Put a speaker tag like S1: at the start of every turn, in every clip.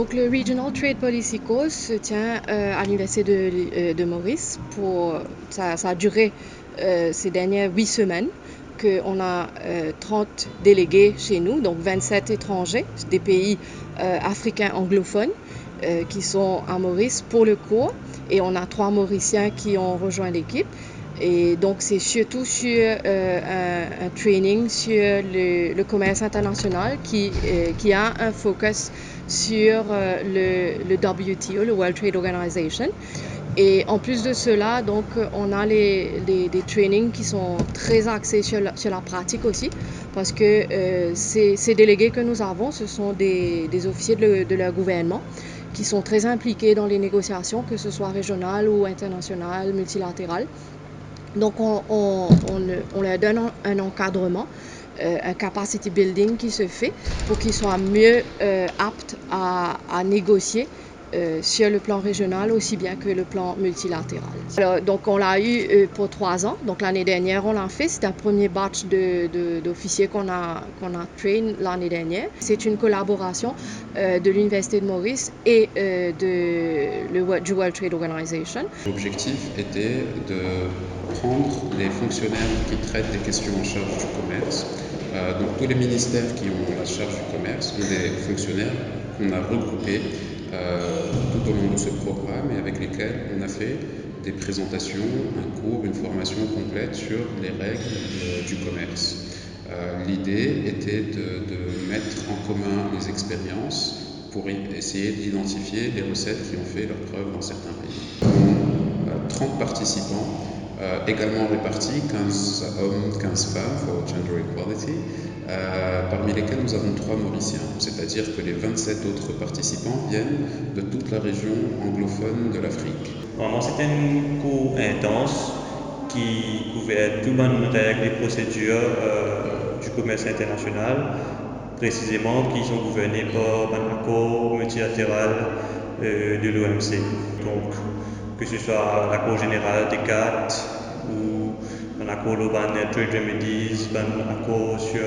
S1: Donc le Regional Trade Policy Course se tient à l'Université de Maurice. Ça a duré ces dernières 8 semaines. On a 30 délégués chez nous, donc 27 étrangers des pays africains anglophones qui sont à Maurice pour le cours. Et on a 3 Mauriciens qui ont rejoint l'équipe. Et donc, c'est surtout sur un training sur le commerce international qui a un focus sur le WTO, le World Trade Organization. Et en plus de cela, donc, on a des trainings qui sont très axés sur la pratique aussi, parce que ces délégués que nous avons, ce sont des officiers de leur gouvernement qui sont très impliqués dans les négociations, que ce soit régionales ou internationales, multilatérales. Donc, on leur donne un encadrement, un capacity building qui se fait pour qu'ils soient mieux aptes à négocier sur le plan régional aussi bien que le plan multilatéral. Alors, donc, on l'a eu pour 3 ans. Donc, l'année dernière, on l'a fait. C'est un premier batch d'officiers qu'on a train l'année dernière. C'est une collaboration de l'Université de Maurice et du World Trade Organization.
S2: L'objectif était de prendre les fonctionnaires qui traitent des questions en charge du commerce. Donc tous les ministères qui ont la charge du commerce ont des fonctionnaires qu'on a regroupés tout au long de ce programme et avec lesquels on a fait des présentations, un cours, une formation complète sur les règles du commerce. L'idée était de mettre en commun les expériences pour essayer d'identifier les recettes qui ont fait leur preuve dans certains pays. 30 participants, également répartis, 15 hommes, 15 femmes, for gender equality, parmi lesquels nous avons 3 Mauriciens, c'est-à-dire que les 27 autres participants viennent de toute la région anglophone de l'Afrique.
S3: Vraiment, c'était un cours intense qui couvrait toutes les règles et procédures du commerce international, précisément qui sont gouvernées par un accord multilatéral de l'OMC. Donc, que ce soit l'accord général des GATT ou un accord global de Trade Remedies, un accord sur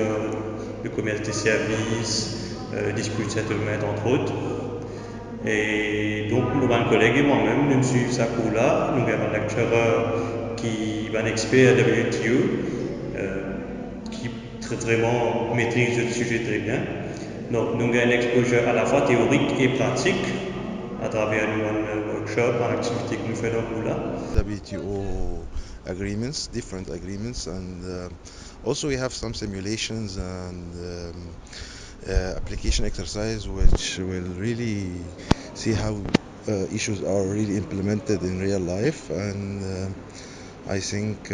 S3: le commerce des services, dispute settlement entre autres. Et donc, nous, un collègue et moi-même, nous suivons ce cours-là. Nous avons un lecturer qui est un expert WTO, qui vraiment maîtrise le sujet très bien. Donc, nous avons une exposure à la fois théorique et pratique à travers un workshop, une activité que nous faisons là.
S4: WTO agreements, different agreements, and also we have some simulations and application exercise which will really see how issues are really implemented in real life, and I think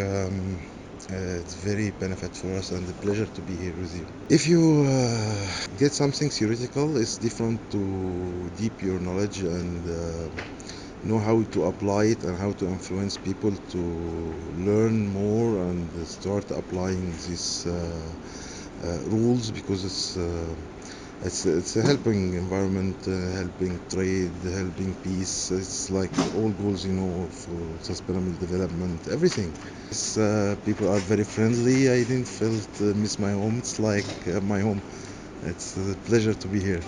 S4: it's very benefit for us and a pleasure to be here with you. If you get something theoretical, it's different to deep your knowledge and know how to apply it and how to influence people to learn more and start applying these rules, because it's a helping environment, helping trade, helping peace. It's like all goals, for sustainable development, everything. People are very friendly. I didn't feel miss my home. It's like my home. It's a pleasure to be here.